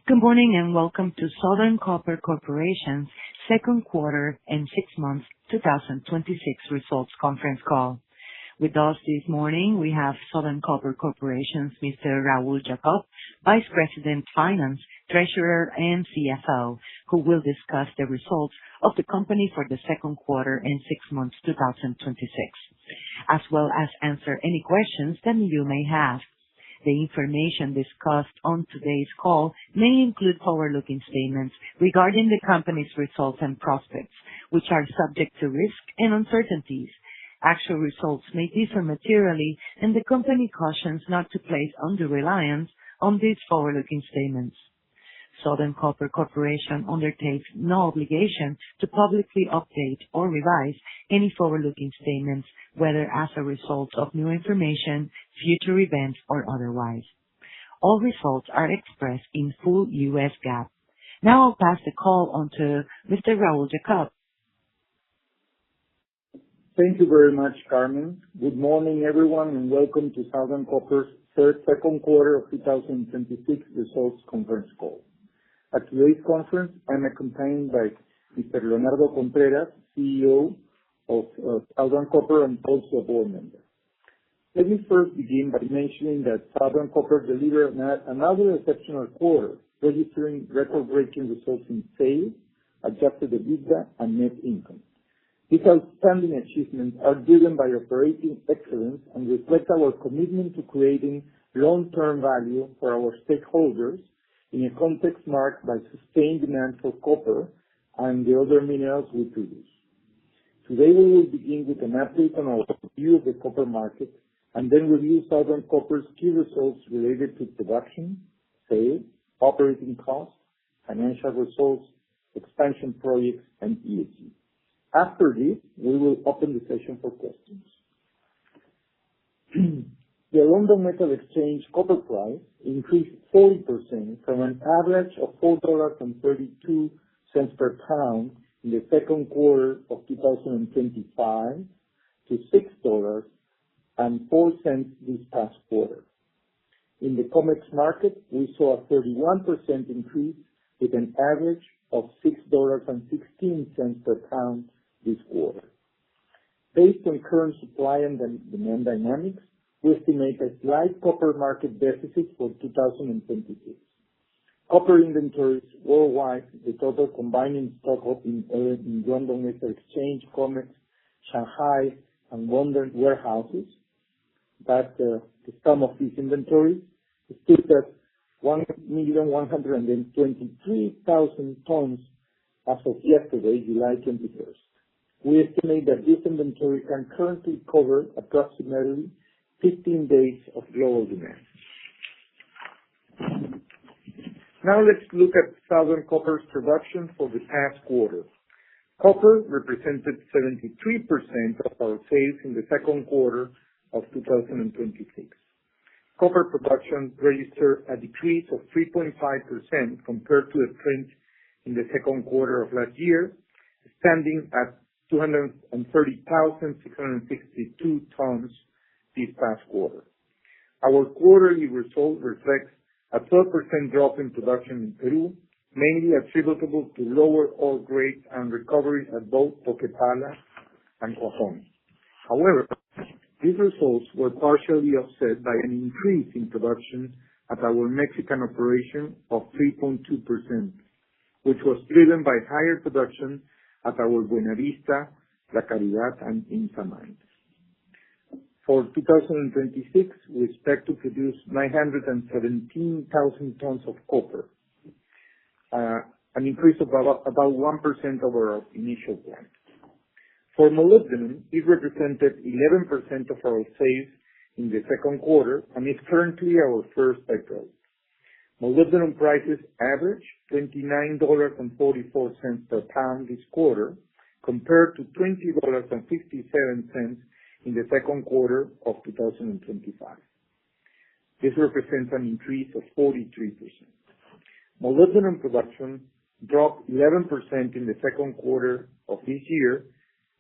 Good morning and welcome to Southern Copper Corporation's second quarter and 6 months 2026 results conference call. With us this morning, we have Southern Copper Corporation's Mr. Raul Jacob, Vice President Finance, Treasurer, and CFO, who will discuss the results of the company for the second quarter and 6 months 2026, as well as answer any questions that you may have. The information discussed on today's call may include forward-looking statements regarding the company's results and prospects, which are subject to risk and uncertainties. Actual results may differ materially, and the company cautions not to place undue reliance on these forward-looking statements. Southern Copper Corporation undertakes no obligation to publicly update or revise any forward-looking statements, whether as a result of new information, future events, or otherwise. All results are expressed in full U.S. GAAP. Now I'll pass the call on to Mr. Raul Jacob. Thank you very much, Carmen. Good morning, everyone, and welcome to Southern Copper's second quarter of 2026 results conference call. At today's conference, I'm accompanied by Mr. Leonardo Contreras, CEO of Southern Copper and also a board member. Let me first begin by mentioning that Southern Copper delivered another exceptional quarter, registering record-breaking results in sales, adjusted EBITDA, and net income. These outstanding achievements are driven by operating excellence and reflect our commitment to creating long-term value for our stakeholders in a context marked by sustained demand for copper and the other minerals we produce. Today we will begin with an update on our view of the copper market and then review Southern Copper's key results related to production, sales, operating costs, financial results, expansion projects, and ESG. After this, we will open the session for questions. The London Metal Exchange copper price increased 40% from an average of $4.32 per pound in the second quarter of 2025 to $6.04 this past quarter. In the COMEX market, we saw a 31% increase with an average of $6.16 per pound this quarter. Based on current supply and demand dynamics, we estimate a slight copper market deficit for 2026. Copper inventories worldwide, the total combined stock in London Metal Exchange, COMEX, Shanghai, and London warehouses, that the sum of these inventories stood at 1,123,000 tons as of yesterday, July 21st. We estimate that this inventory can currently cover approximately 15 days of global demand. Now let's look at Southern Copper's production for the past quarter. Copper represented 73% of our sales in the second quarter of 2026. Copper production registered a decrease of 3.5% compared to a trend in the second quarter of last year, standing at 230,662 tons this past quarter. Our quarterly result reflects a 12% drop in production in Peru, mainly attributable to lower ore grades and recoveries at both Toquepala and Cuajone. However, these results were partially offset by an increase in production at our Mexican operation of 3.2%, which was driven by higher production at our Buenavista, La Caridad, and IMSA mines. For 2026, we expect to produce 917,000 tons of copper, an increase of about 1% over our initial plan. For molybdenum, it represented 11% of our sales in the second quarter and is currently our first byproduct. Molybdenum prices averaged $29.44 per pound this quarter, compared to $20.57 in the second quarter of 2025. This represents an increase of 43%. Molybdenum production dropped 11% in the second quarter of this year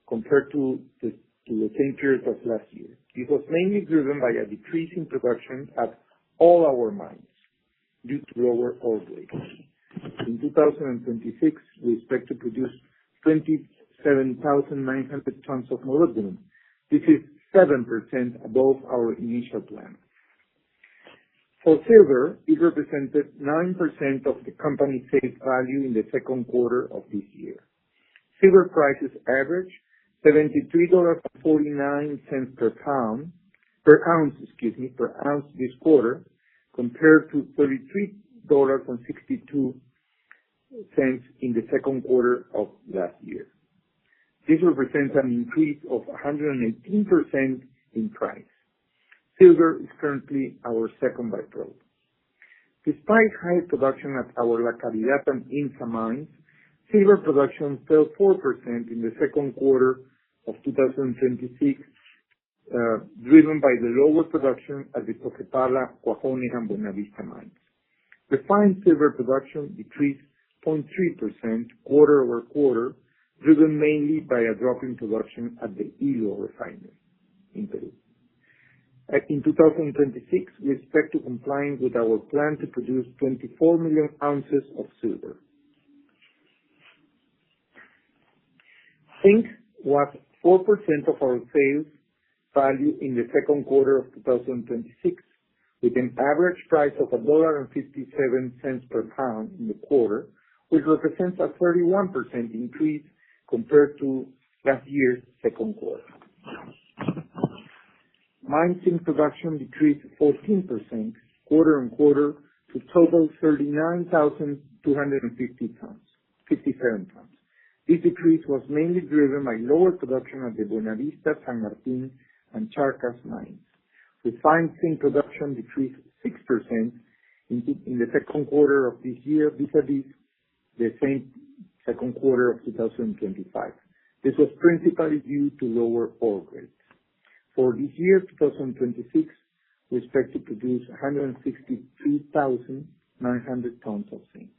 compared to the same period of last year. This was mainly driven by a decrease in production at all our mines. due to lower ore grades. In 2026, we expect to produce 27,900 tons of molybdenum. This is 7% above our initial plan. For silver, it represented 9% of the company's sales value in the second quarter of this year. Silver prices averaged $73.49 per ounce this quarter, compared to $33.62 in the second quarter of last year. This represents an increase of 118% in price. Silver is currently our second byproduct. Despite high production at our La Caridad and IMMSA mines, silver production fell 4% in the second quarter of 2026, driven by the lower production at the Toquepala, Cuajone, and Buenavista mines. Refined silver production decreased 0.3% quarter-over-quarter, driven mainly by a drop in production at the Ilo refinery in Peru. In 2026, we expect to comply with our plan to produce 24 million ounces of silver. Zinc was 4% of our sales value in the second quarter of 2026, with an average price of $1.57 per pound in the quarter, which represents a 31% increase compared to last year's second quarter. Mine zinc production decreased 14% quarter-on-quarter to total 39,257 tons. This decrease was mainly driven by lower production at the Buenavista, San Martin, and Charcas mines. Refined zinc production decreased 6% in the second quarter of this year vis-a-vis the same second quarter of 2025. This was principally due to lower ore grades. For this year, 2026, we expect to produce 163,900 tons of zinc.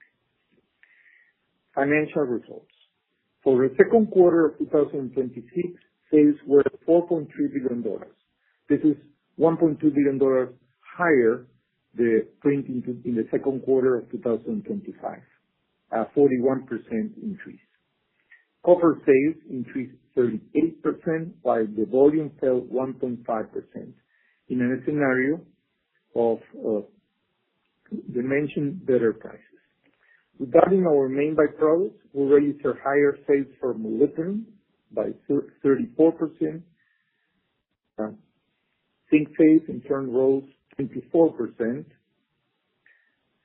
Financial results. For the second quarter of 2026, sales were $4.3 billion. This is $1.2 billion higher than printing in the second quarter of 2025, a 41% increase. Copper sales increased 38%, while the volume fell 1.5% in a scenario of the mentioned better prices. Regarding our main byproducts, we registered higher sales for molybdenum by 34%. Zinc sales in turn rose 24%.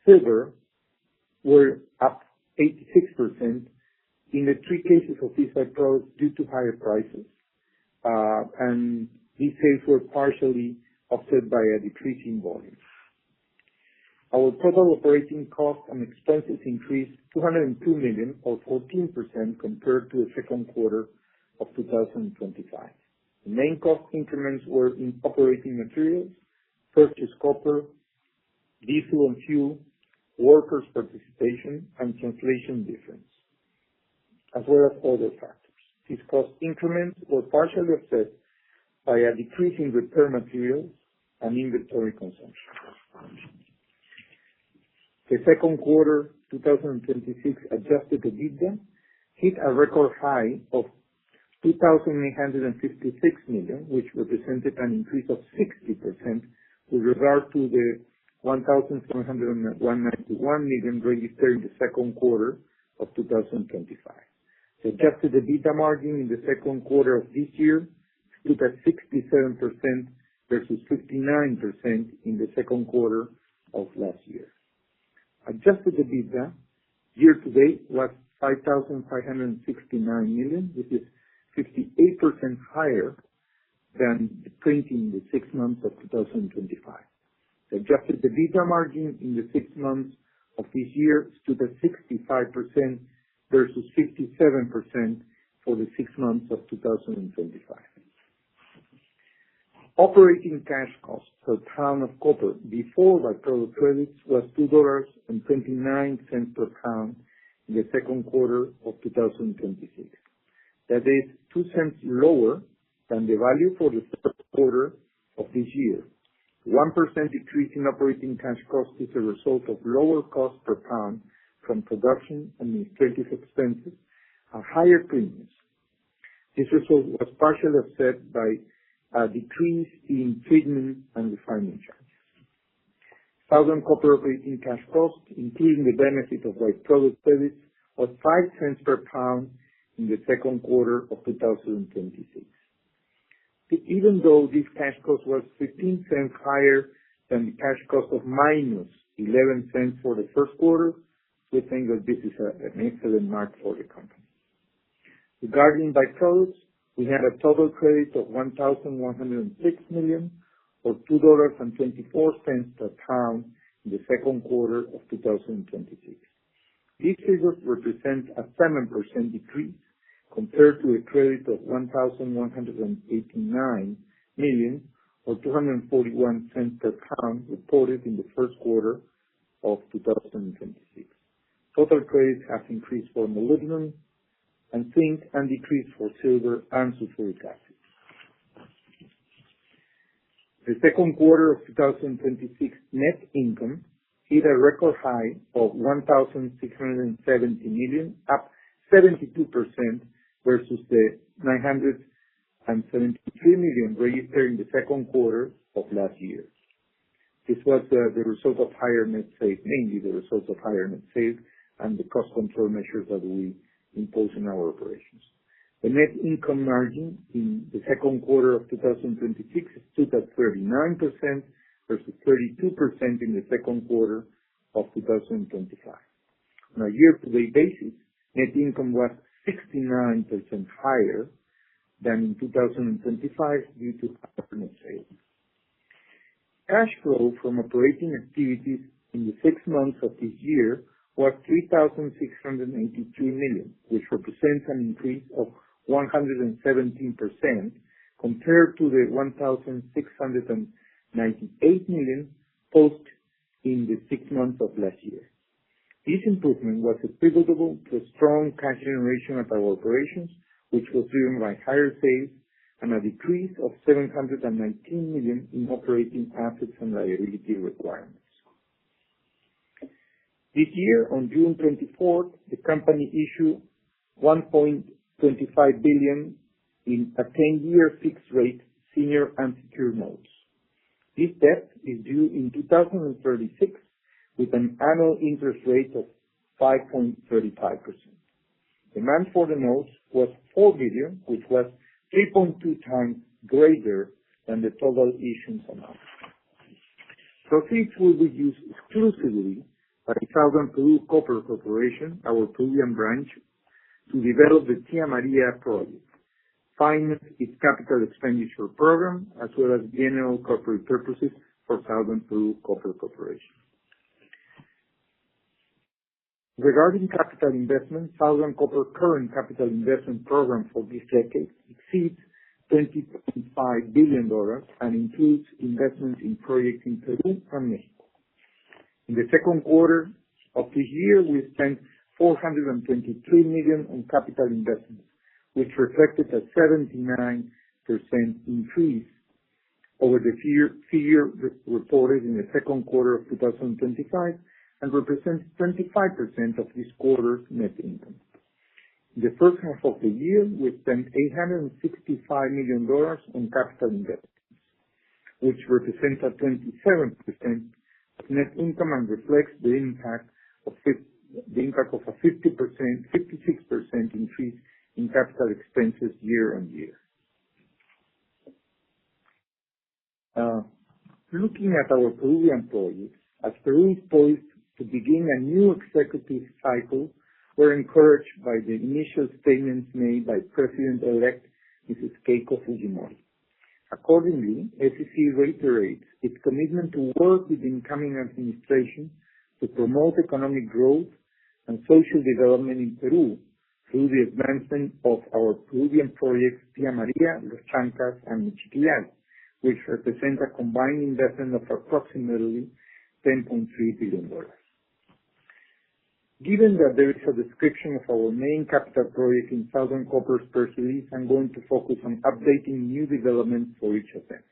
Silver were up 86% in the three cases of these byproducts due to higher prices, and these sales were partially offset by a decrease in volume. Our total operating costs and expenses increased $202 million or 14% compared to the second quarter of 2025. The main cost increments were in operating materials, purchased copper, diesel and fuel, workers' participation, and translation difference, as well as other factors. These cost increments were partially offset by a decrease in repair materials and inventory consumption. The second quarter 2026 adjusted EBITDA hit a record high of $2,856 million, which represented an increase of 60% with regard to the $1,791 million registered in the second quarter of 2025. The adjusted EBITDA margin in the second quarter of this year stood at 67% versus 59% in the second quarter of last year. Adjusted EBITDA year to date was $5,569 million, which is 58% higher than the printing in the 6 months of 2025. The adjusted EBITDA margin in the 6 months of this year stood at 65% versus 57% for the 6 months of 2025. Operating cash costs per pound of copper before byproduct credits was $2.29 per pound in the second quarter of 2026. That is 2 cents lower than the value for the third quarter of this year, 1% decrease in operating cash cost is a result of lower cost per pound from production, administrative expenses, and higher premiums. This result was partially offset by a decrease in treatment and refining charges. Southern Copper operating cash cost, including the benefit of byproduct credits, was 5 cents per pound in the second quarter of 2026. Even though this cash cost was 15 cents higher than the cash cost of minus 11 cents for the first quarter, we think that this is an excellent mark for the company. Regarding byproducts, we had a total credit of $1,106 million, or $2.24 per pound in the second quarter of 2026. These figures represent a 7% decrease compared to a credit of $1,189 million, or 241 cents per pound reported in the first quarter of 2026. Total credits have increased for molybdenum and zinc and decreased for silver and sulfuric acid. The second quarter of 2026 net income hit a record high of $1,670 million, up 72% versus the $973 million registered in the second quarter of last year. This was the result of higher net sales, mainly the result of higher net sales and the cost control measures that we impose in our operations. The net income margin in the second quarter of 2026 stood at 39% versus 32% in the second quarter of 2025. On a year-to-date basis, net income was 69% higher than in 2025 due to higher net sales. Cash flow from operating activities in the 6 months of this year was $3,683 million, which represents an increase of 117% compared to the $1,698 million posted in the 6 months of last year. This improvement was attributable to a strong cash generation at our operations, which was driven by higher sales and a decrease of $719 million in operating assets and liability requirements. This year, on June 24th, the company issued $1.25 billion in a 10-year fixed rate senior unsecured notes. This debt is due in 2036 with an annual interest rate of 5.35%. Demand for the notes was $4 billion, which was 3.2 times greater than the total issuance amount. Proceeds will be used exclusively by Southern Peru Copper Corporation, our Peruvian branch, to develop the Tia Maria project, finance its capital expenditure program, as well as general corporate purposes for Southern Peru Copper Corporation. Regarding capital investment, Southern Copper current capital investment program for this decade exceeds $20.5 billion and includes investments in projects in Peru and Mexico. In the second quarter of this year, we spent $423 million on capital investments, which reflected a 79% increase over the figure reported in the second quarter of 2025 and represents 25% of this quarter's net income. In the first half of the year, we spent $865 million on capital investments, which represents a 27% of net income and reflects the impact of a 56% increase in capital expenses year on year. Looking at our Peruvian projects, as Peru is poised to begin a new executive cycle, we're encouraged by the initial statements made by President-elect Mrs. Keiko Fujimori. Accordingly, SEC reiterates its commitment to work with the incoming administration to promote economic growth and social development in Peru through the advancement of our Peruvian projects Tia Maria, Los Chancas, and Michiquillay, which represent a combined investment of approximately $10.3 billion. Given that there is a description of our main capital project in Southern Copper's press release, I'm going to focus on updating new developments for each of them.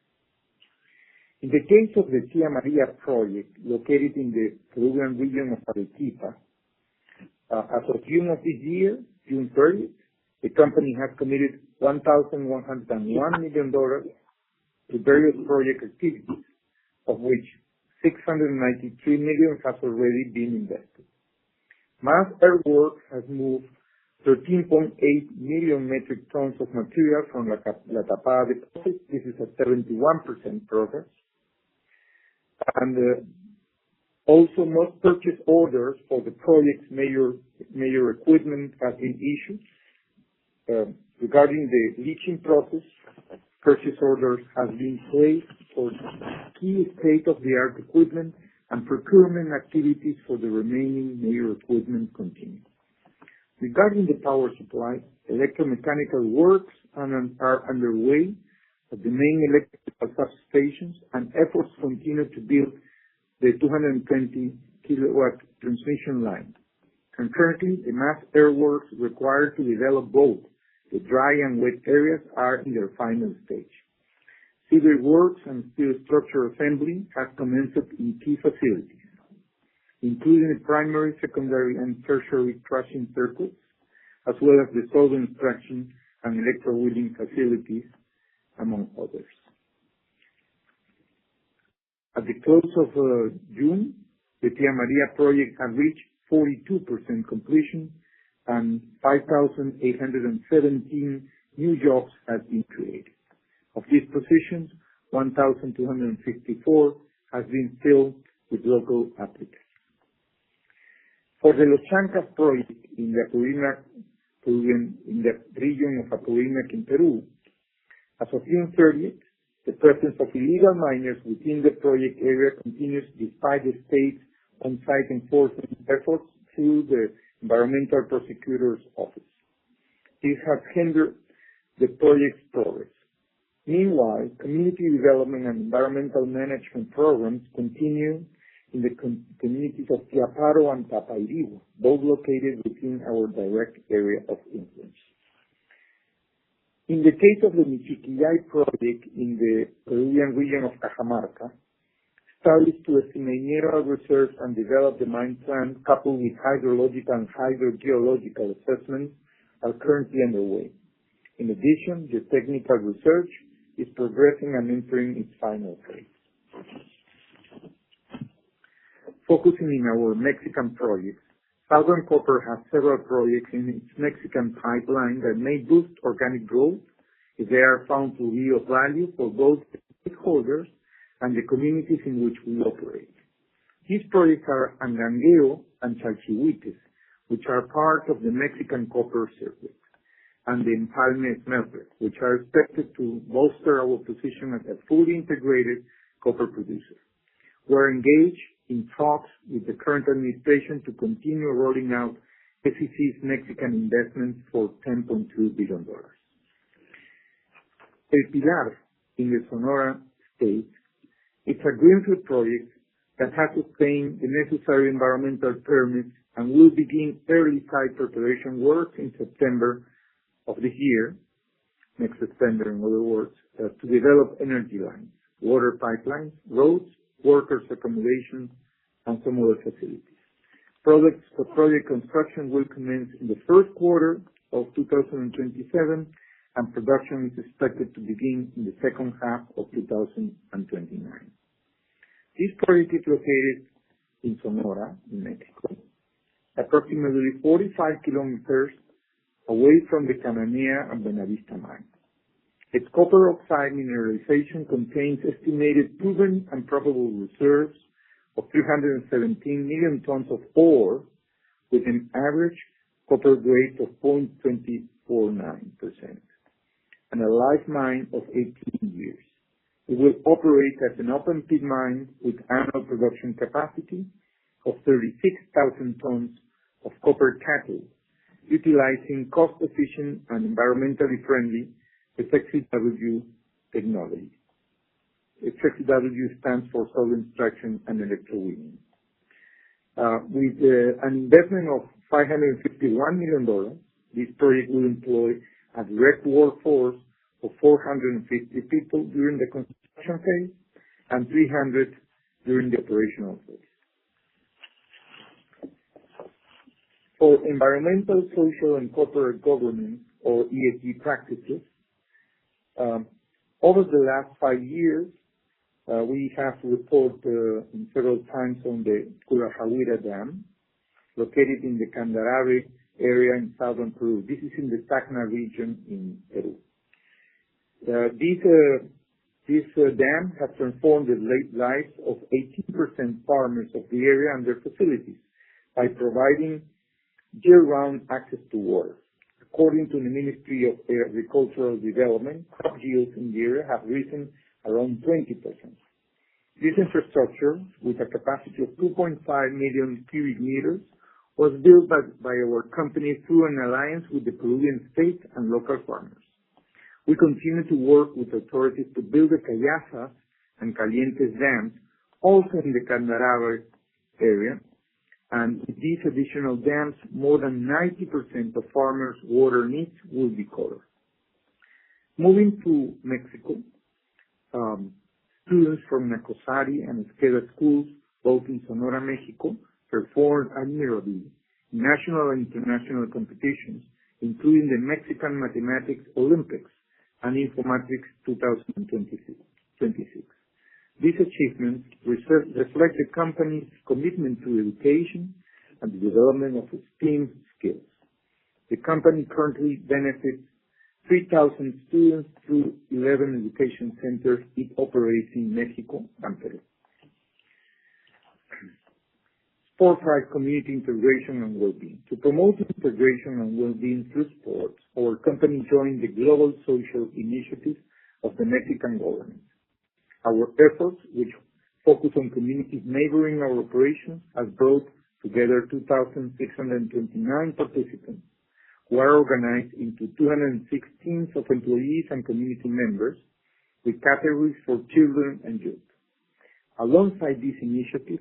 In the case of the Tia Maria project, located in the Peruvian region of Arequipa, as of June of this year, June 30th, the company has committed $1,101 million to various project activities, of which $693 million has already been invested. Mass Earthworks has moved 13.8 million metric tons of material from La Tapada deposit. This is a 71% progress. And also, most purchase orders for the project's major equipment have been issued. Regarding the leaching process, purchase orders have been placed for key state-of-the-art equipment, and procurement activities for the remaining major equipment continue. Regarding the power supply, electromechanical works are underway at the main electrical substations, and efforts continue to build the 220 kilowatt transmission line. Concurrently, the mass earthworks required to develop both the dry and wet areas are in their final stage. Civil works and steel structure assembly have commenced in key facilities, including the primary, secondary, and tertiary crushing circuits, as well as the solvent extraction and electrowinning facilities, among others. At the close of June, the Tia Maria project had reached 42% completion, and 5,817 new jobs have been created. Of these positions, 1,254 has been filled with local applicants. For the Los Chancas project in the region of Apurímac in Peru, as of June 30th, the presence of illegal miners within the project area continues despite the state's on-site enforcement efforts through the Environmental Prosecutor's Office. This has hindered the project's progress. Meanwhile, community development and environmental management programs continue in the communities of Tiaparo and Tapairibo, both located within our direct area of influence. In the case of the Michiquillay project in the Peruvian region of Cajamarca, studies to estimate mineral reserves and develop the mine plan coupled with hydrological and hydrogeological assessments are currently underway. In addition, the technical research is progressing and entering its final phase. Focusing in our Mexican projects, Southern Copper has several projects in its Mexican pipeline that may boost organic growth if they are found to be of value for both stakeholders and the communities in which we operate. These projects are Angangueo and Chalchihuites, which are part of the Mexican copper circuit, and the Empalme smelter, which are expected to bolster our position as a fully integrated copper producer. We're engaged in talks with the current administration to continue rolling out SEC's Mexican investments for $10.2 billion. El Pilar in the Sonora state, it's a greenfield project that has obtained the necessary environmental permits and will begin early site preparation work in September of this year, next September in other words, to develop energy lines, water pipelines, roads, workers' accommodation, and some other facilities. Project construction will commence in the first quarter of 2027, and production is expected to begin in the second half of 2029. This project is located in Sonora, in Mexico, approximately 45 kilometers away from the Cananea and Buenavista mine. Its copper oxide mineralization contains estimated proven and probable reserves of 317 million tons of ore with an average copper grade of 0.249% and a life mine of 18 years. It will operate as an open pit mine with annual production capacity of 36,000 tons of copper cathode, utilizing cost-efficient and environmentally friendly FXCW technology. FXCW stands for solvent extraction and electrowinning. With an investment of $551 million, this project will employ a direct workforce of 450 people during the construction phase and 300 during the operational phase. For environmental, social, and corporate governance, or ESG practices, over the last 5 years, we have reported several times on the Curajahuira Dam, located in the Candarave area in southern Peru. This is in the Tacna region in Peru. This dam has transformed the lives of 18% farmers of the area and their facilities by providing year-round access to water. According to the Ministry of Agricultural Development, crop yields in the area have risen around 20%. This infrastructure, with a capacity of 2.5 million cubic meters, was built by our company through an alliance with the Peruvian state and local farmers. We continue to work with authorities to build the Callazas and Calientes dams, also in the Candarave area, and with these additional dams, more than 90% of farmers' water needs will be covered. Moving to Mexico, students from Nacosari and Esqueda schools, both in Sonora, Mexico, performed admirably in national and international competitions, including the Mexican Mathematics Olympics and Informatics 2026. These achievements reflect the company's commitment to education and the development of STEAM skills. The company currently benefits 3,000 students through 11 education centers it operates in Mexico and Peru. Sport drives community integration and well-being. To promote integration and well-being through sports, our company joined the Global Social Initiative of the Mexican government. Our efforts, which focus on communities neighboring our operations, have brought together 2,629 participants who are organized into 206 teams of employees and community members with categories for children and youth. Alongside this initiative,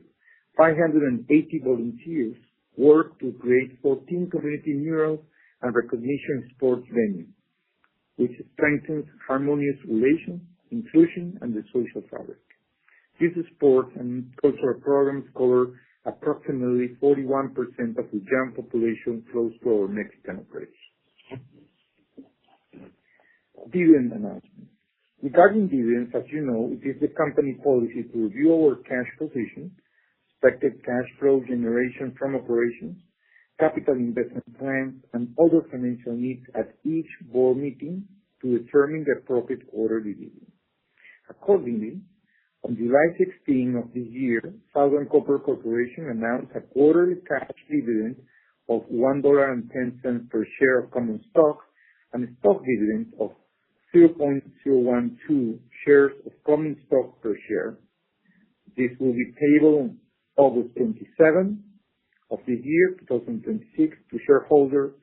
580 volunteers work to create 14 community murals and recognition sports venues, which strengthens harmonious relations, inclusion, and the social fabric. These sports and cultural programs cover approximately 41% of the young population close to our Mexican operations. Dividend announcement. Regarding dividends, as you know, it is the company policy to review our cash position, expected cash flow generation from operations, capital investment plans, and other financial needs at each board meeting to determine the appropriate quarterly dividend. Accordingly, on July 16 of this year, Southern Copper Corporation announced a quarterly cash dividend of $1.10 per share of common stock and a stock dividend of 0.012 shares of common stock per share. This will be payable on August 27 of this year, 2026, to shareholders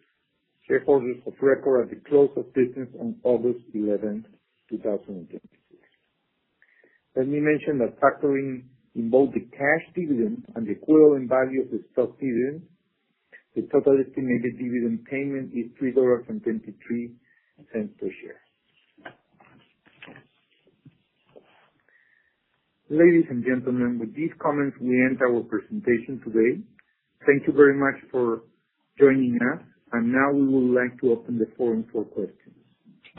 of record at the close of business on August 11, 2026. Let me mention that factoring in both the cash dividend and the equivalent value of the stock dividend, the total estimated dividend payment is $3.23 per share. Ladies and gentlemen, with these comments, we end our presentation today. Thank you very much for joining us, and now we would like to open the forum for questions.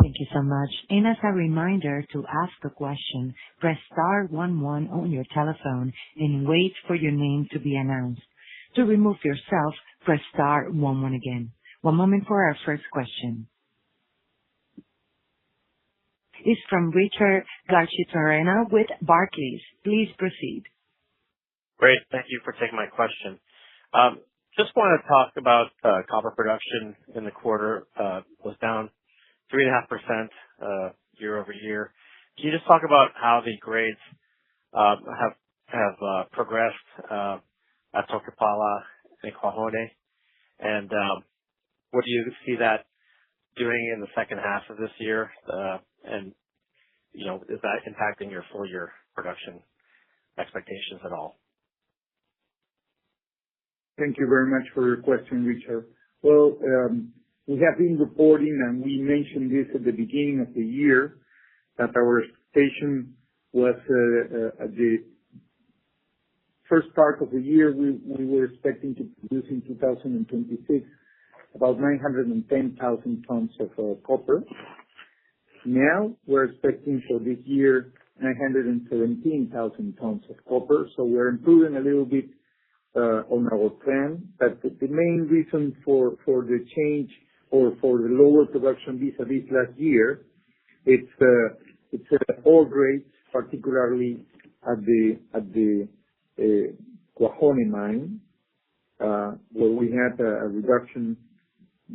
Thank you so much. And as a reminder, to ask a question, press *11 on your telephone and wait for your name to be announced. To remove yourself, press *11 again. One moment for our first question. It's from Richard Garchitorena with Barclays. Please proceed. Great. Thank you for taking my question. Just want to talk about copper production in the quarter. Was down 3.5% year over year. Can you just talk about how the grades have progressed at Toquepala and Cuajone, and what do you see that doing in the second half of this year? And is that impacting your full year production expectations at all? Thank you very much for your question, Richard. Well, we have been reporting, and we mentioned this at the beginning of the year, that our expectation was at the first part of the year, we were expecting to produce in 2026 about 910,000 tons of copper. Now we're expecting for this year 917,000 tons of copper. So we're improving a little bit on our plan. But the main reason for the change or for the lower production vis-a-vis last year, it's ore grades, particularly at the Cuajone mine, where we had a reduction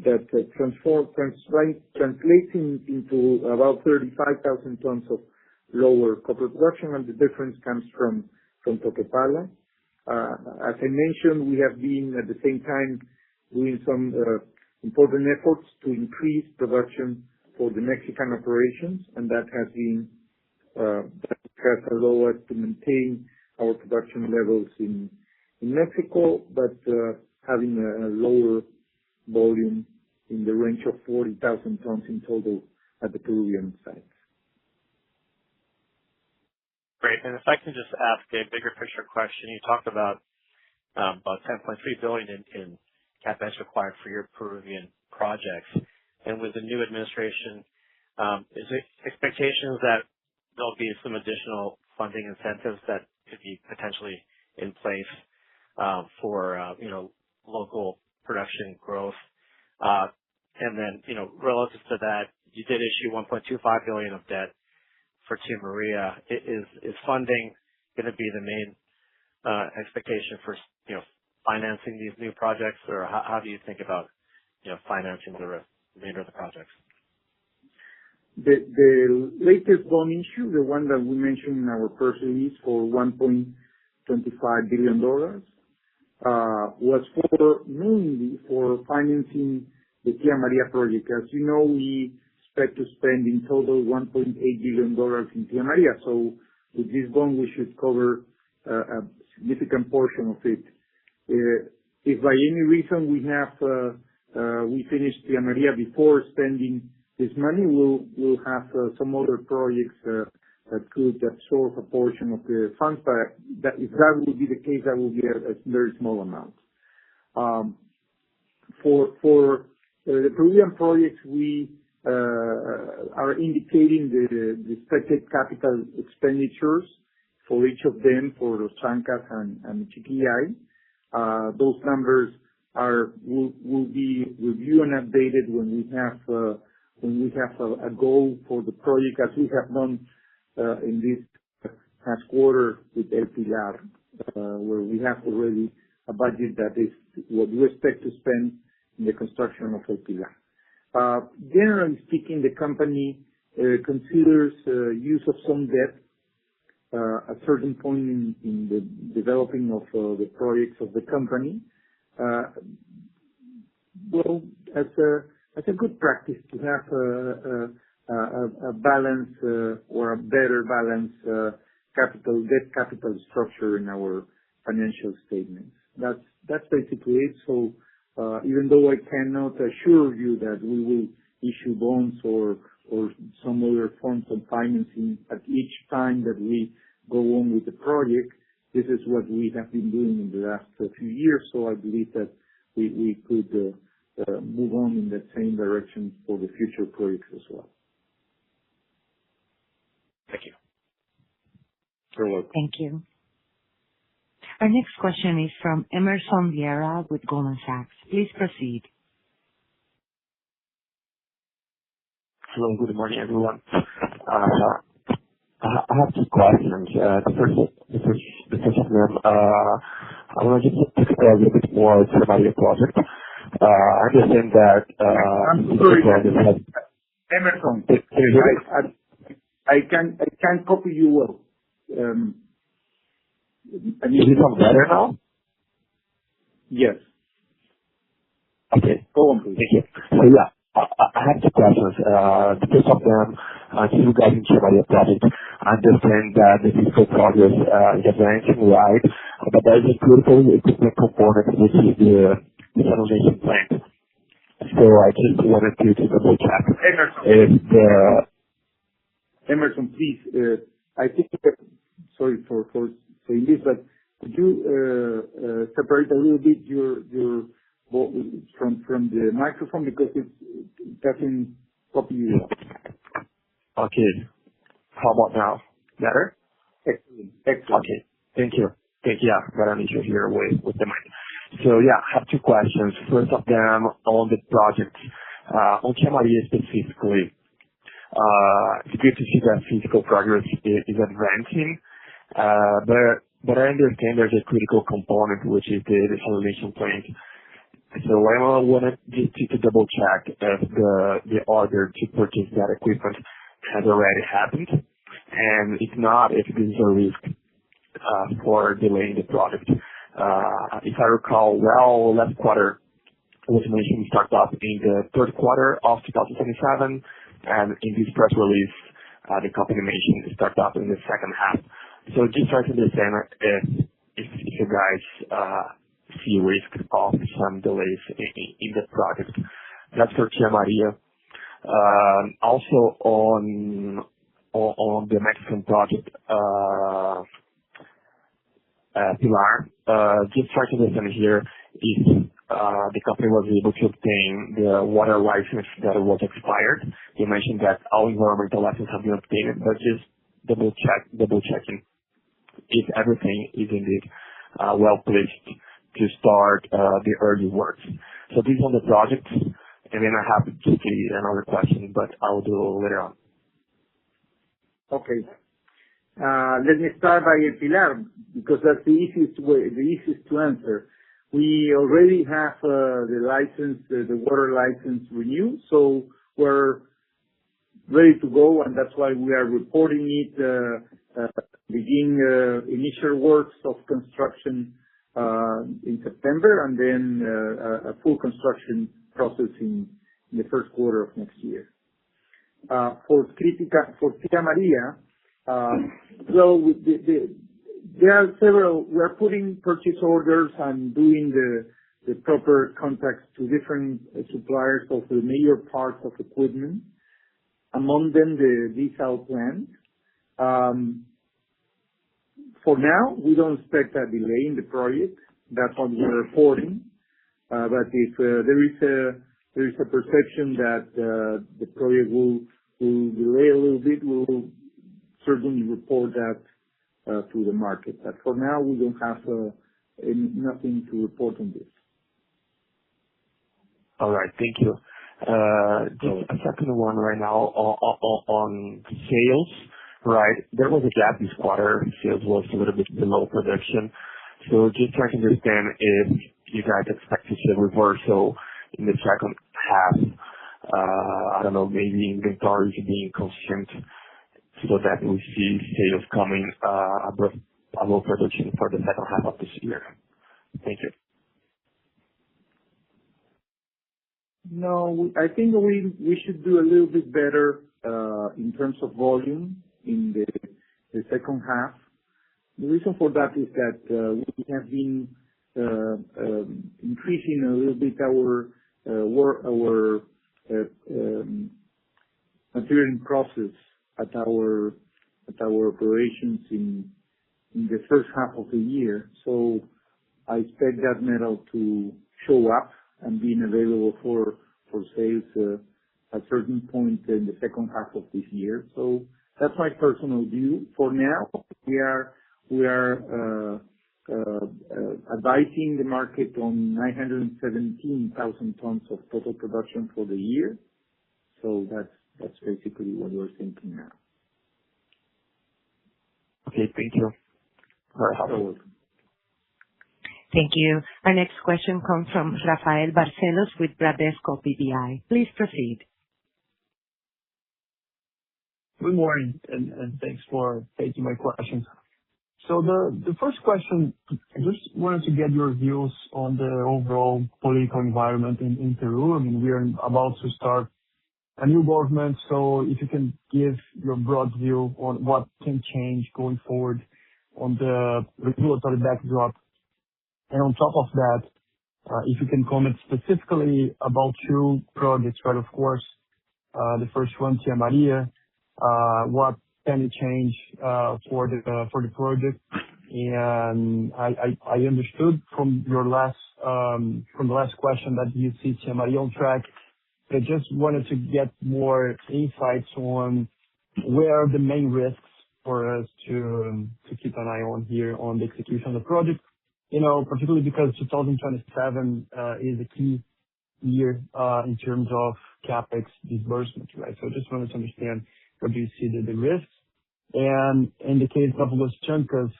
that translates into about 35,000 tons of lower copper production, and the difference comes from Toquepala. As I mentioned, we have been at the same time doing some important efforts to increase production for the Mexican operations, and that has allowed us to maintain our production levels in Mexico, but having a lower volume in the range of 40,000 tons in total at the Peruvian sites. Great. And if I can just ask a bigger picture question, you talked about 10.3 billion in CapEx required for your Peruvian projects. And with the new administration, is it expectations that there'll be some additional funding incentives that could be potentially in place for local production growth? And then, relative to that, you did issue 1.25 billion of debt for Tia Maria. Is funding going to be the main expectation for financing these new projects, or how do you think about financing the remainder of the projects? The latest bond issue, the one that we mentioned in our press release for $1.25 billion, was mainly for financing the Tia Maria project. As you know, we expect to spend in total $1.8 billion in Tia Maria. So with this bond, we should cover a significant portion of it. If by any reason we finish Tia Maria before spending this money, we'll have some other projects that could absorb a portion of the funds. But if that would be the case, that will be a very small amount. For the Peruvian projects, we are indicating the expected capital expenditures for each of them, for Los Chancas and Chiquillay. Those numbers will be reviewed and updated when we have a goal for the project, as we have done in this past quarter with El Pilar, where we have already a budget that is what we expect to spend in the construction of El Pilar. Generally speaking, the company considers use of some debt at certain point in the developing of the projects of the company. Well, as a good practice to have a balance or a better balance debt capital structure in our financial statements. That's basically it. So even though I cannot assure you that we will issue bonds or some other forms of financing at each time that we go on with the project, this is what we have been doing in the last few years. So I believe that we could move on in that same direction for the future projects as well. Thank you. You're welcome. Thank you. Our next question is from Emerson Vieira with Goldman Sachs. Please proceed. Hello, good morning, everyone. I have two questions. The first of them, I want to just talk a little bit more about Tia Maria project. I understand that. I'm sorry, Emerson. Can you hear me? I can't copy you well. Is it sound better now? Yes. Okay. Go on, please. Thank you. So yeah, I have two questions. The first of them is regarding Tia Maria project. I understand that the fiscal progress is advancing, right? But there is a critical equipment component, which is the desalination plant. So I just wanted to double check. Emerson, please I think, sorry for saying this, but could you separate a little bit your from the microphone because it doesn't copy you well. Okay. How about now? Better? Excellent. Okay. Thank you. Yeah, got an issue here with the mic. So yeah, I have two questions. First of them on the project, on Tia Maria specifically. It's good to see that physical progress is advancing, but I understand there's a critical component which is the desalination plant. So I wanted just to double check if the order to purchase that equipment has already happened, and if not, if this is a risk for delaying the project. If I recall well, last quarter was mentioned start up in the third quarter of 2027, and in this press release, the company mentioned start up in the second half. So just trying to understand if you guys see risk of some delays in the project. That's for Tia Maria. Also on the Mexican project, Pilar, just trying to understand here if the company was able to obtain the water license that was expired. You mentioned that all environmental licenses have been obtained, but just double checking if everything is indeed well placed to start the early works. So this is on the project, and then I have just another question, but I will do later on. Okay. Let me start by Pilar, because that's the easiest to answer. We already have the license, the water license renewed, so we're ready to go, and that's why we are reporting it, begin initial works of construction in September, and then a full construction process in the first quarter of next year. For Tia Maria, well, there are several. We are putting purchase orders and doing the proper contacts to different suppliers of the major parts of equipment, among them the desal plant. For now, we don't expect a delay in the project. That's what we're reporting. But if there is a perception that the project will delay a little bit, we will certainly report that to the market. But for now, we don't have nothing to report on this. All right. Thank you. Just a second one right now on sales, right? There was a gap this quarter. Sales was a little bit below production. So just trying to understand if you guys expect to see a reversal in the second half. I don't know, maybe inventories being consumed so that we see sales coming above production for the second half of this year. Thank you. No, I think we should do a little bit better in terms of volume in the second half. The reason for that is that we have been increasing a little bit our material process at our operations in the first half of the year. So I expect that metal to show up and being available for sales at certain point in the second half of this year. So that's my personal view. For now, we are advising the market on 917,000 tons of total production for the year. So that's basically what we're thinking now. Okay, thank you. Very helpful. Thank you. Our next question comes from Rafael Barcelos with Bradesco BBI. Please proceed. Good morning, and thanks for taking my questions. So the first question, I just wanted to get your views on the overall political environment in Peru. I mean, we are about to start a new government, so if you can give your broad view on what can change going forward on the regulatory backdrop. And on top of that, if you can comment specifically about two projects, right? Of course, the first one, Tia Maria, what any change for the project. And I understood from your last from the last question that you see Tia Maria on track. I just wanted to get more insights on where are the main risks for us to keep an eye on here on the execution of the project. Particularly because 2027 is a key year in terms of CapEx disbursement, right? So I just wanted to understand where do you see the risks. And in the case of Los Chancas,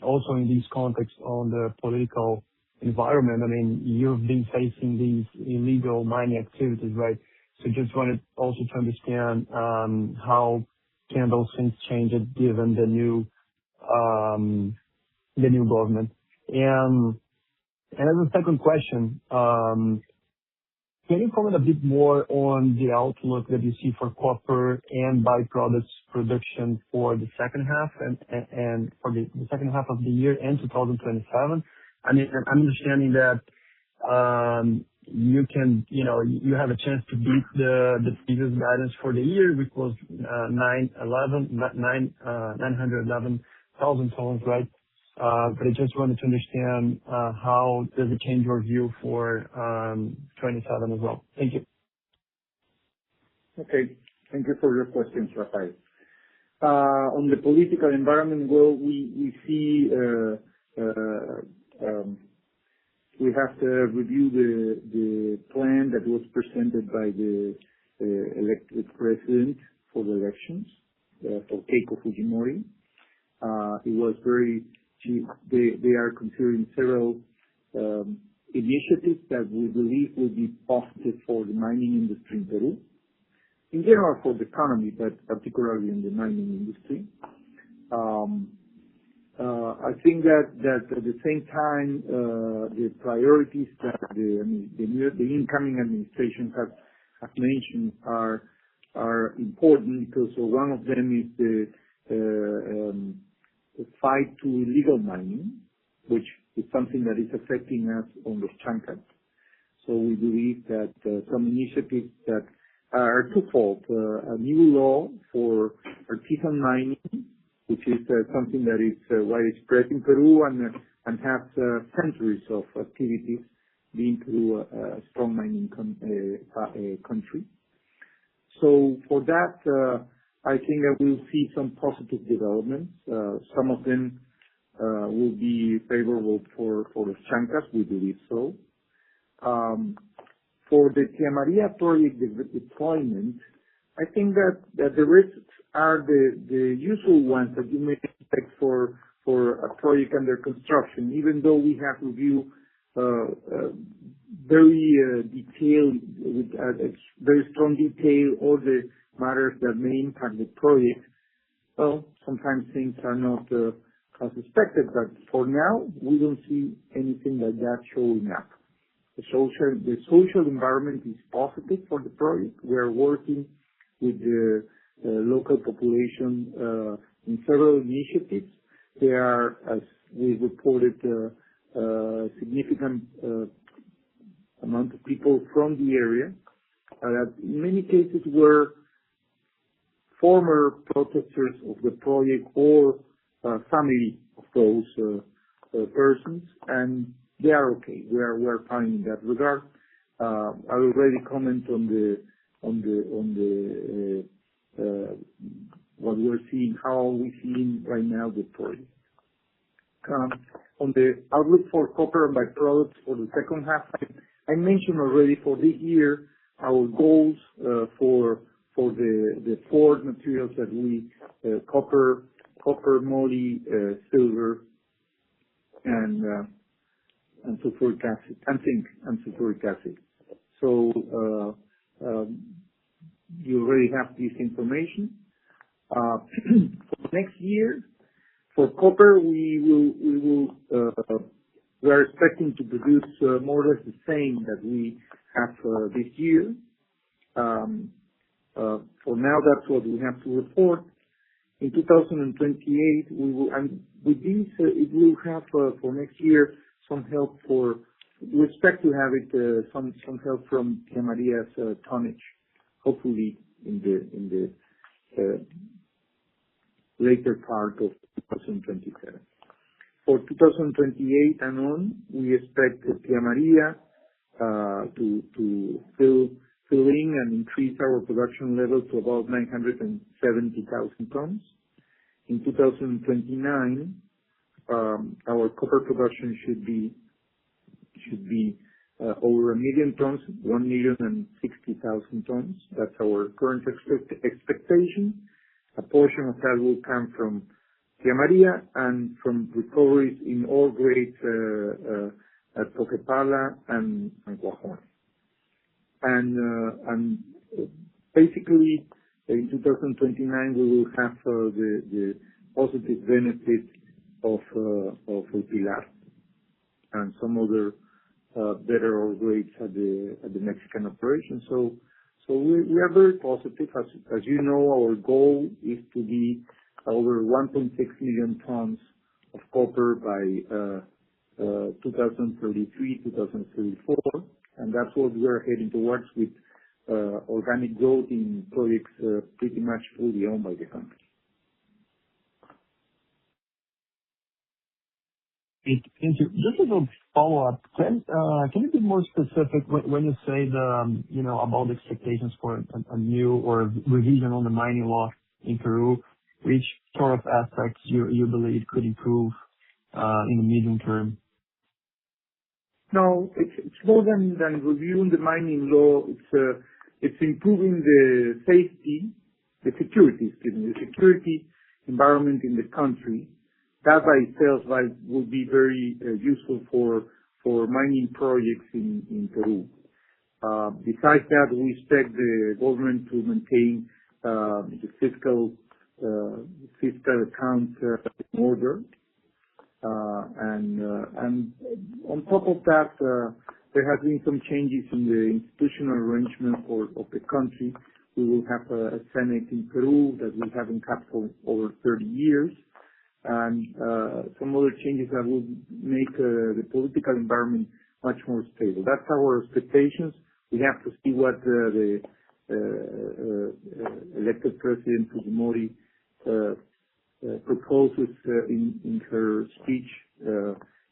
also in this context on the political environment, I mean, you've been facing these illegal mining activities, right? So just wanted also to understand how can those things change it given the new government. And as a second question, can you comment a bit more on the outlook that you see for copper and byproducts production for the second half and for the second half of the year and 2027? I mean, I'm understanding that you have a chance to beat the previous guidance for the year, which was 911,000 tons, right? But I just wanted to understand how does it change your view for 27 as well. Thank you. Okay. Thank you for your questions, Rafael. On the political environment, well, we see we have to review the plan that was presented by the elected president for the elections for Keiko Fujimori. It was very they are considering several initiatives that we believe will be positive for the mining industry in Peru, in general for the economy, but particularly in the mining industry. I think that at the same time, the priorities that the incoming administration have mentioned are important because one of them is the fight to illegal mining, which is something that is affecting us on Los Chancas. So we believe that some initiatives that are twofold: a new law for artisan mining, which is something that is widespread in Peru and has centuries of activities being through a strong mining country. So for that, I think that we'll see some positive developments. Some of them will be favorable for Los Chancas, we believe so. For the Tia Maria project deployment, I think that the risks are the usual ones that you may expect for a project under construction, even though we have reviewed very detailed, with very strong detail, all the matters that may impact the project. Well, sometimes things are not as expected, but for now, we don't see anything like that showing up. The social environment is positive for the project. We are working with the local population in several initiatives. There are, as we reported, significant amount of people from the area that in many cases were former protesters of the project or family of those persons, and they are okay. We are fine in that regard. I already comment on the what we're seeing, how we seeing right now the project. On the outlook for copper and byproducts for the second half, I mentioned already for this year our goals for the four materials that we copper, moly, silver, and sulfuric acid, and zinc and sulfuric acid. So you already have this information. For next year, for copper, we are expecting to produce more or less the same that we have this year. For now, that's what we have to report. In 2028, we will, and with this, it will have for next year some help for. We expect to have it some help from Tia Maria's tonnage, hopefully in the later part of 2027. For 2028 and on, we expect Tía María to fill in and increase our production level to about 970,000 tons. In 2029, our copper production should be over 1 million tons, 1,060,000 tons. That's our current expectation. A portion of that will come from Tía María and from recoveries in all grades at Toquepala and Cuajone. And basically, in 2029, we will have the positive benefit of El Pilar and some other better ore grades at the Mexican operation. So we are very positive. As you know, our goal is to be over 1.6 million tons of copper by 2033, 2034, and that's what we are heading towards with organic growth in projects pretty much fully owned by the company. Thank you. Just as a follow-up, can you be more specific when you say about the expectations for a new or revision on the mining law in Peru, which sort of aspects you believe could improve in the medium term? No, it's more than reviewing the mining law. It's improving the security environment in the country. That by itself would be very useful for mining projects in Peru. Besides that, we expect the government to maintain the fiscal accounts in order. And on top of that, there has been some changes in the institutional arrangement of the country. We will have a Senate in Peru that we haven't had for over 30 years, and some other changes that will make the political environment much more stable. That's our expectations. We have to see what the elected President Fujimori proposes in her speech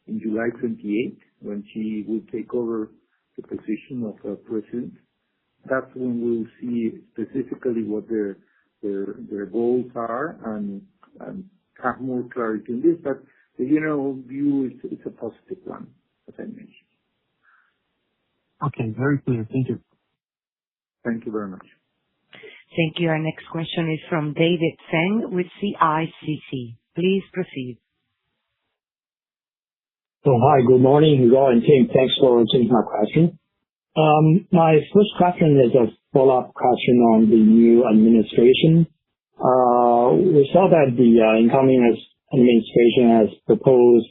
in July 28, when she will take over the position of president. That's when we'll see specifically what their goals are and have more clarity in this. But the general view is it's a positive one, as I mentioned. Okay, very clear. Thank you. Thank you very much. Thank you. Our next question is from David Feng with CICC. Please proceed. Hi, good morning, Hugo and team. Thanks for taking my question. My first question is a follow-up question on the new administration. We saw that the incoming administration has proposed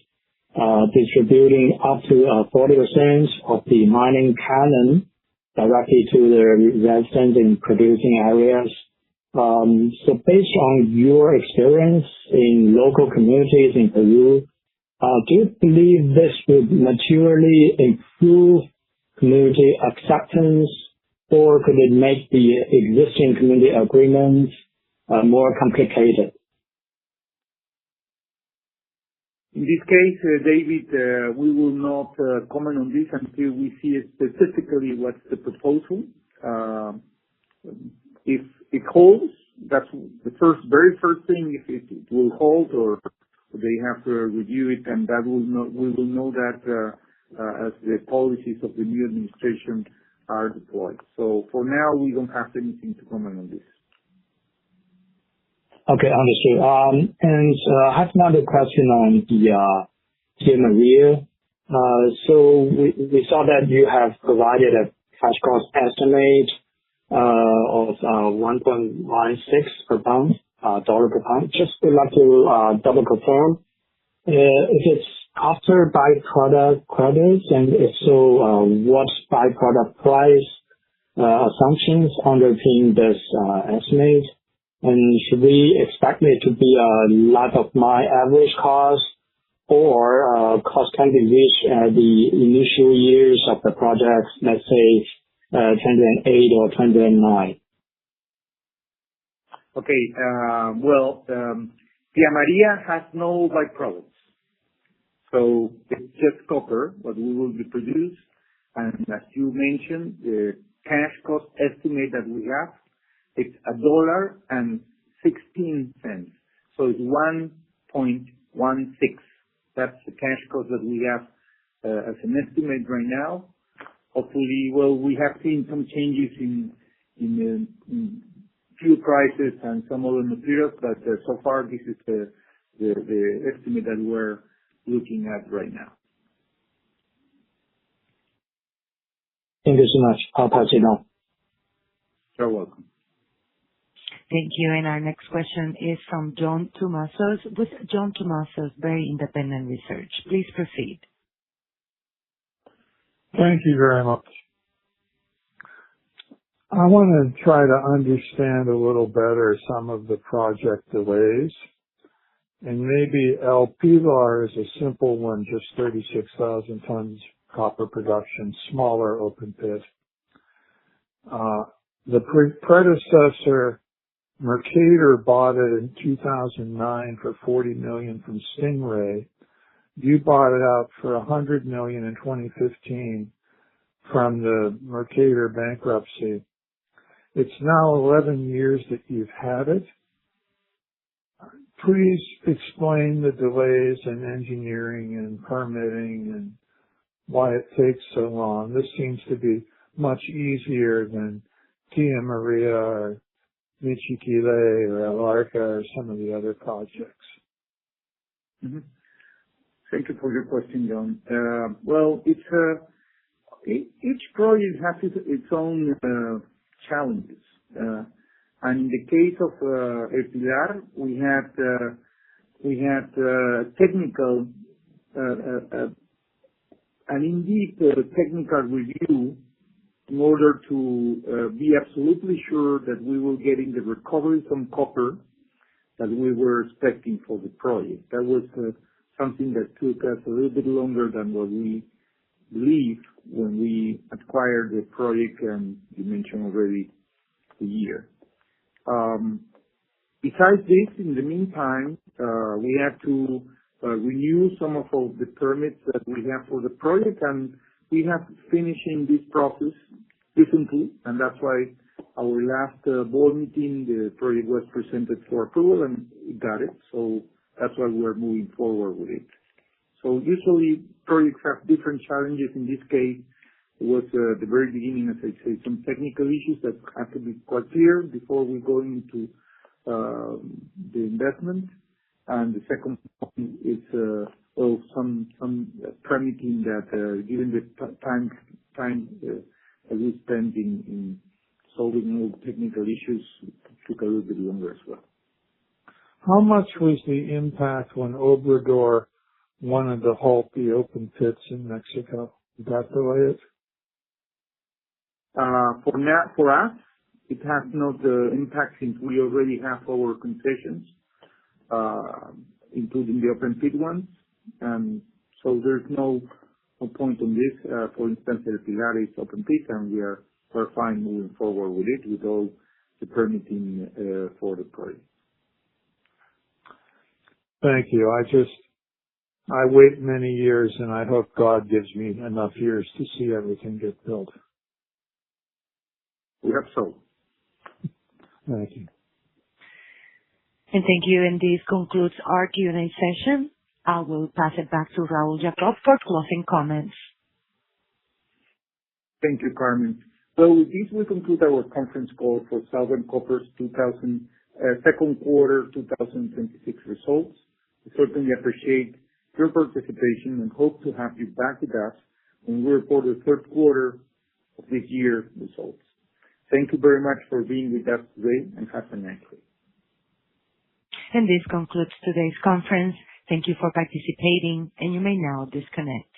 distributing up to 40% of the mining canon directly to the residents in producing areas. So based on your experience in local communities in Peru, do you believe this would materially improve community acceptance, or could it make the existing community agreements more complicated? In this case, David, we will not comment on this until we see specifically what's the proposal. If it holds, that's the very first thing. If it will hold, or they have to review it, and that we will know that as the policies of the new administration are deployed. So for now, we don't have anything to comment on this. Okay, understood. And I have another question on the Tía María. So we saw that you have provided a cash cost estimate of $1.16 per pound, dollar per pound. Just would like to double confirm if it's after byproduct credits, and if so, what byproduct price assumptions underpin this estimate? And should we expect it to be a life of mine average cost, or cost can be reached at the initial years of the project, let's say 2008 or 2009? Okay. Tía María has no byproducts. So it's just copper, what we will be produced. And as you mentioned, the cash cost estimate that we have, it's $1.16. So it's 1.16. That's the cash cost that we have as an estimate right now. Hopefully, well, we have seen some changes in fuel prices and some other materials, but so far this is the estimate that we're looking at right now. Thank you so much. I'll pass it on. You're welcome. Thank you. And our next question is from John Tumazos with John Tumazos Very Independent Research. Please proceed. Thank you very much. I want to try to understand a little better some of the project delays. And maybe El Pilar is a simple one, just 36,000 tons copper production, smaller open pit. The predecessor, Mercator, bought it in 2009 for $40 million from Stingray. You bought it out for $100 million in 2015 from the Mercator bankruptcy. It's now 11 years that you've had it. Please explain the delays in engineering and permitting and why it takes so long. This seems to be much easier than Tía María or Michiquillay or El Arca or some of the other projects. Mm-hmm. Thank you for your question, John. Well, it's each project has its own challenges. And in the case of El Pilar, we had technical an in-depth technical review in order to be absolutely sure that we will get in the recovery from copper that we were expecting for the project. That was something that took us a little bit longer than what we believed when we acquired the project, and you mentioned already the year. Besides this, in the meantime, we had to renew some of the permits that we have for the project, and we have finishing this process recently, and that's why our last board meeting, the project was presented for approval, and we got it. So that's why we're moving forward with it. So usually projects have different challenges. In this case, it was the very beginning, as I say, some technical issues that have to be quite clear before we go into the investment. And the second point is some permitting that, given the time that we spent in solving all technical issues, took a little bit longer as well. How much was the impact when Obrador wanted to halt the open pits in Mexico? Did that delay it? For us, it has not impact since we already have our concessions, including the open pit ones. And so there's no point on this. For instance, El Pilar is open pit, and we're fine moving forward with it with all the permitting for the project. Thank you. I wait many years, and I hope God gives me enough years to see everything get built. We hope so. Thank you. And thank you. And this concludes our Q&A session. I will pass it back to Raul Jacob for closing comments. Thank you, Carmen. So with this, we conclude our conference call for Southern Copper's second quarter 2026 results. We certainly appreciate your participation and hope to have you back with us when we report the third quarter of this year's results. Thank you very much for being with us today, and have a nice day. And this concludes today's conference. Thank you for participating, and you may now disconnect.